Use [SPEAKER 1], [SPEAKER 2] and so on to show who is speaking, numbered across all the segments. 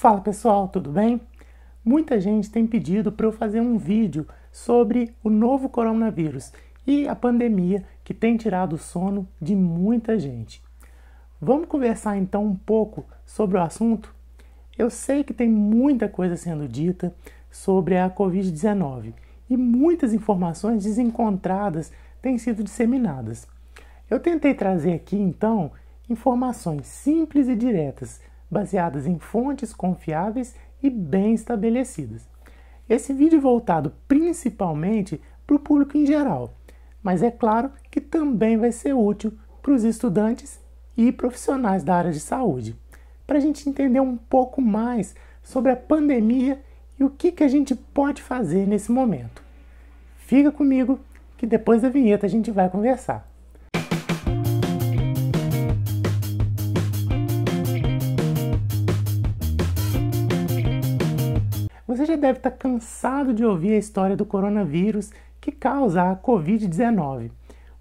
[SPEAKER 1] Fala pessoal, tudo bem? Muita gente tem pedido para eu fazer um vídeo sobre o novo coronavírus e a pandemia que tem tirado o sono de muita gente. Vamos conversar então um pouco sobre o assunto? Eu sei que tem muita coisa sendo dita sobre a Covid-19 e muitas informações desencontradas têm sido disseminadas. Eu tentei trazer aqui então informações simples e diretas, baseadas em fontes confiáveis e bem estabelecidas. Esse vídeo é voltado principalmente para o público em geral, mas é claro que também vai ser útil para os estudantes e profissionais da área de saúde, para a gente entender um pouco mais sobre a pandemia e o que a gente pode fazer nesse momento. Fica comigo que depois da vinheta a gente vai conversar. Você já deve estar cansado de ouvir a história do coronavírus que causa a Covid-19,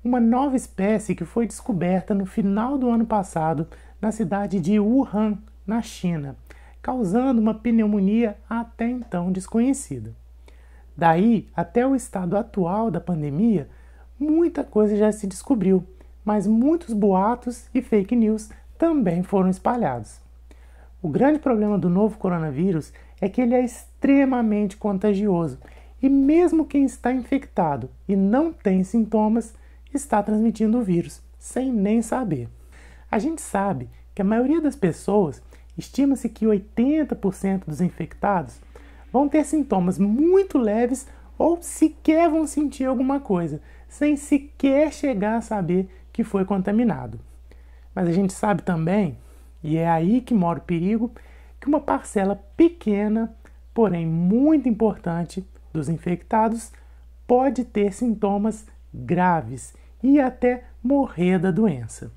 [SPEAKER 1] uma nova espécie que foi descoberta no final do ano passado na cidade de Wuhan, na China, causando uma pneumonia até então desconhecida. Daí, até o estado atual da pandemia, muita coisa já se descobriu, mas muitos boatos e fake news também foram espalhados. O grande problema do novo coronavírus é que ele é extremamente contagioso e mesmo quem está infectado e não tem sintomas está transmitindo o vírus, sem nem saber. A gente sabe que a maioria das pessoas, estima-se que 80% dos infectados, vão ter sintomas muito leves ou sequer vão sentir alguma coisa, sem sequer chegar a saber que foi contaminado. Mas a gente sabe também, e é aí que mora o perigo, que uma parcela pequena, porém muito importante, dos infectados pode ter sintomas graves e até morrer da doença.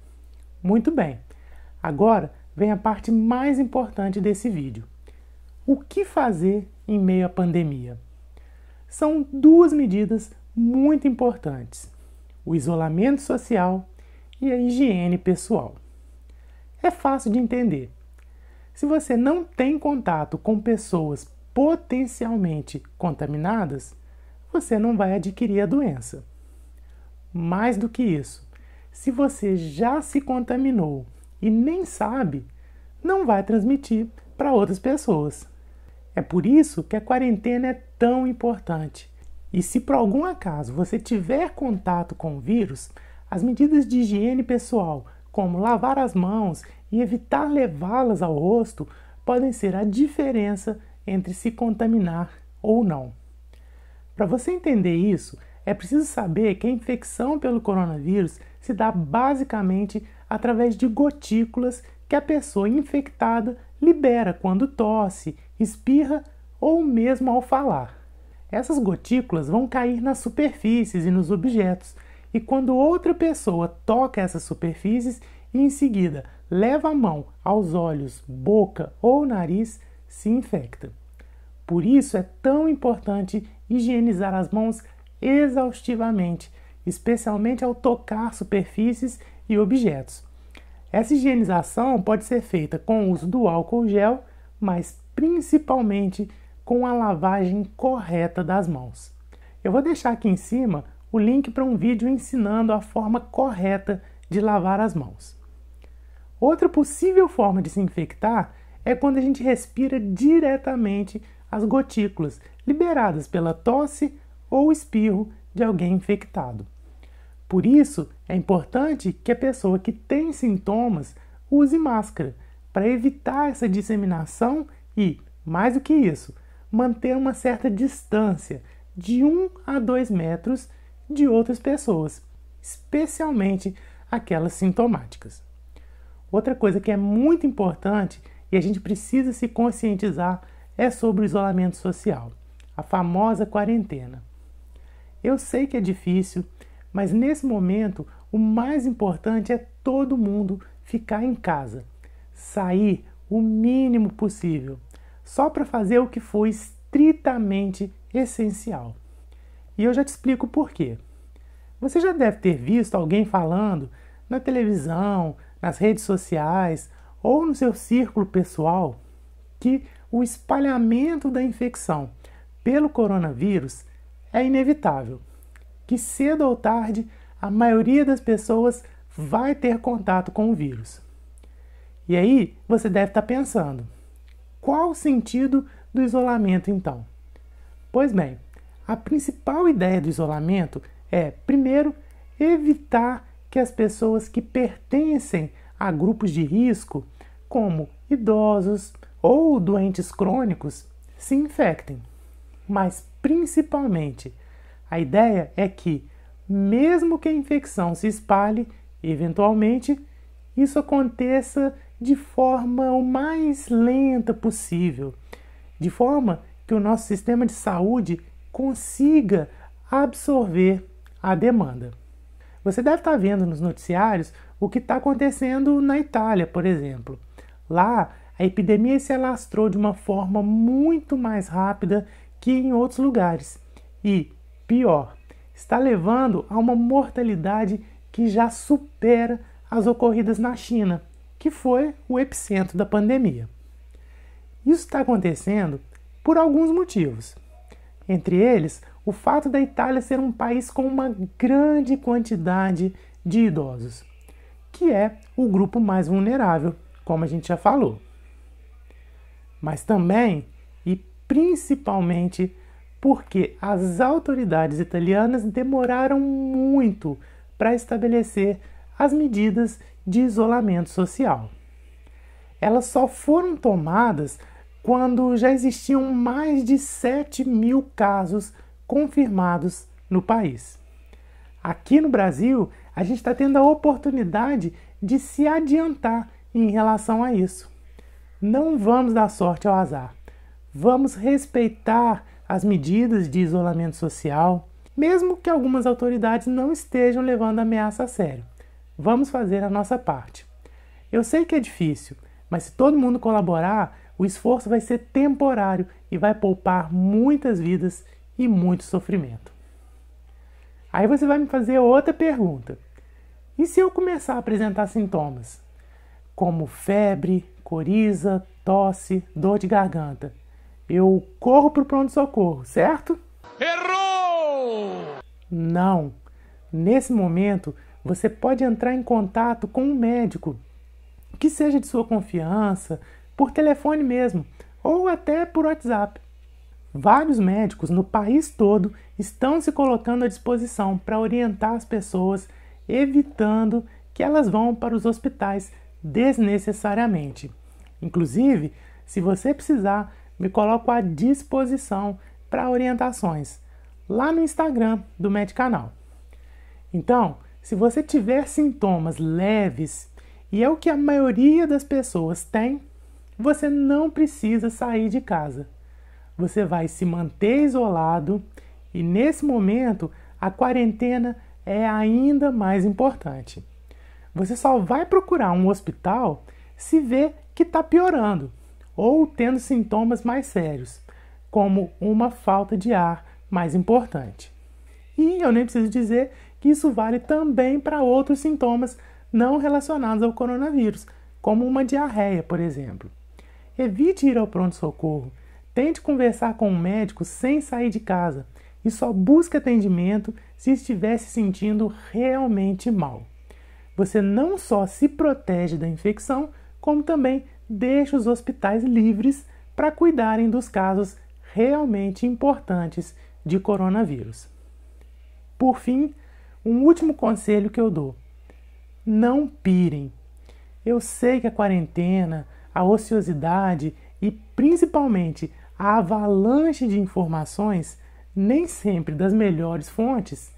[SPEAKER 1] Muito bem, agora vem a parte mais importante desse vídeo. O que fazer em meio à pandemia? São duas medidas muito importantes: o isolamento social e a higiene pessoal. É fácil de entender. Se você não tem contato com pessoas potencialmente contaminadas, você não vai adquirir a doença. Mais do que isso, se você já se contaminou e nem sabe, não vai transmitir para outras pessoas. É por isso que a quarentena é tão importante. E se por algum acaso você tiver contato com o vírus, as medidas de higiene pessoal, como lavar as mãos e evitar levá-las ao rosto, podem ser a diferença entre se contaminar ou não. Para você entender isso, é preciso saber que a infecção pelo coronavírus se dá basicamente através de gotículas que a pessoa infectada libera quando tosse, espirra ou mesmo ao falar. Essas gotículas vão cair nas superfícies e nos objetos, e quando outra pessoa toca essas superfícies e em seguida leva a mão aos olhos, boca ou nariz, se infecta. Por isso é tão importante higienizar as mãos exaustivamente, especialmente ao tocar superfícies e objetos. Essa higienização pode ser feita com o uso do álcool gel, mas principalmente com a lavagem correta das mãos. Eu vou deixar aqui em cima o link para um vídeo ensinando a forma correta de lavar as mãos. Outra possível forma de se infectar é quando a gente respira diretamente as gotículas liberadas pela tosse ou espirro de alguém infectado. Por isso, é importante que a pessoa que tem sintomas use máscara, para evitar essa disseminação e, mais do que isso, manter uma certa distância de 1 a 2 metros de outras pessoas, especialmente aquelas sintomáticas. Outra coisa que é muito importante e a gente precisa se conscientizar é sobre o isolamento social, a famosa quarentena. Eu sei que é difícil, mas nesse momento o mais importante é todo mundo ficar em casa, sair o mínimo possível, só para fazer o que for estritamente essencial. E eu já te explico por quê. Você já deve ter visto alguém falando na televisão, nas redes sociais ou no seu círculo pessoal que o espalhamento da infecção pelo coronavírus é inevitável, que cedo ou tarde a maioria das pessoas vai ter contato com o vírus. E aí você deve estar pensando, qual o sentido do isolamento então? Pois bem, a principal ideia do isolamento é, primeiro, evitar que as pessoas que pertencem a grupos de risco, como idosos ou doentes crônicos, se infectem. Mas, principalmente, a ideia é que, mesmo que a infecção se espalhe, eventualmente, isso aconteça de forma o mais lenta possível, de forma que o nosso sistema de saúde consiga absorver a demanda. Você deve estar vendo nos noticiários o que está acontecendo na Itália, por exemplo. Lá, a epidemia se alastrou de uma forma muito mais rápida que em outros lugares. E, pior, está levando a uma mortalidade que já supera as ocorridas na China, que foi o epicentro da pandemia. Isso está acontecendo por alguns motivos. Entre eles, o fato da Itália ser um país com uma grande quantidade de idosos, que é o grupo mais vulnerável, como a gente já falou. Mas também, e principalmente, porque as autoridades italianas demoraram muito para estabelecer as medidas de isolamento social. Elas só foram tomadas quando já existiam mais de 7.000 casos confirmados no país. Aqui no Brasil, a gente está tendo a oportunidade de se adiantar em relação a isso. Não vamos dar sorte ao azar. Vamos respeitar as medidas de isolamento social, mesmo que algumas autoridades não estejam levando a ameaça a sério. Vamos fazer a nossa parte. Eu sei que é difícil, mas se todo mundo colaborar, o esforço vai ser temporário e vai poupar muitas vidas e muito sofrimento. Aí você vai me fazer outra pergunta. E se eu começar a apresentar sintomas, como febre, coriza, tosse, dor de garganta? Eu corro para o pronto-socorro, certo?
[SPEAKER 2] Errou!
[SPEAKER 1] Não. Nesse momento, você pode entrar em contato com um médico, que seja de sua confiança, por telefone mesmo, ou até por WhatsApp. Vários médicos no país todo estão se colocando à disposição para orientar as pessoas, evitando que elas vão para os hospitais desnecessariamente. Inclusive, se você precisar, me coloco à disposição para orientações lá no Instagram do Medicanal. Então, se você tiver sintomas leves, e é o que a maioria das pessoas tem, você não precisa sair de casa. Você vai se manter isolado e, nesse momento, a quarentena é ainda mais importante. Você só vai procurar um hospital se vê que está piorando ou tendo sintomas mais sérios, como uma falta de ar mais importante. E eu nem preciso dizer que isso vale também para outros sintomas não relacionados ao coronavírus, como uma diarreia, por exemplo. Evite ir ao pronto-socorro, tente conversar com um médico sem sair de casa e só busque atendimento se estiver se sentindo realmente mal. Você não só se protege da infecção, como também deixa os hospitais livres para cuidarem dos casos realmente importantes de coronavírus. Por fim, um último conselho que eu dou: não pirem. Eu sei que a quarentena, a ociosidade e principalmente a avalanche de informações, nem sempre das melhores fontes,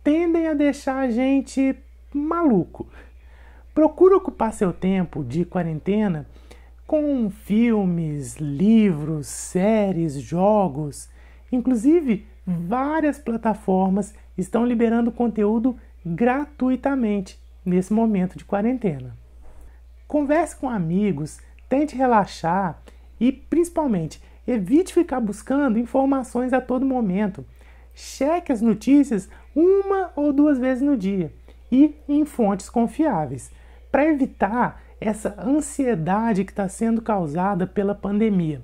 [SPEAKER 1] tendem a deixar a gente maluco. Procure ocupar seu tempo de quarentena com filmes, livros, séries, jogos. Inclusive, várias plataformas estão liberando conteúdo gratuitamente nesse momento de quarentena. Converse com amigos, tente relaxar e, principalmente, evite ficar buscando informações a todo momento. Cheque as notícias 1 ou 2 vezes no dia e em fontes confiáveis, para evitar essa ansiedade que está sendo causada pela pandemia.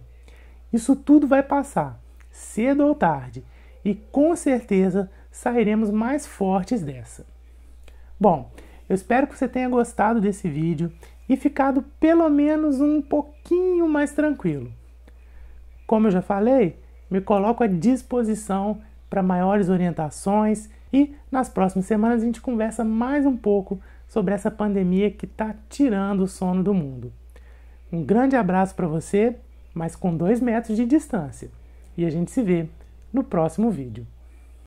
[SPEAKER 1] Isso tudo vai passar, cedo ou tarde, e com certeza sairemos mais fortes dessa. Bom, eu espero que você tenha gostado desse vídeo e ficado pelo menos um pouquinho mais tranquilo. Como eu já falei, me coloco à disposição para maiores orientações e nas próximas semanas a gente conversa mais um pouco sobre essa pandemia que está tirando o sono do mundo. Um grande abraço para você, mas com 2 metros de distância. E a gente se vê no próximo vídeo.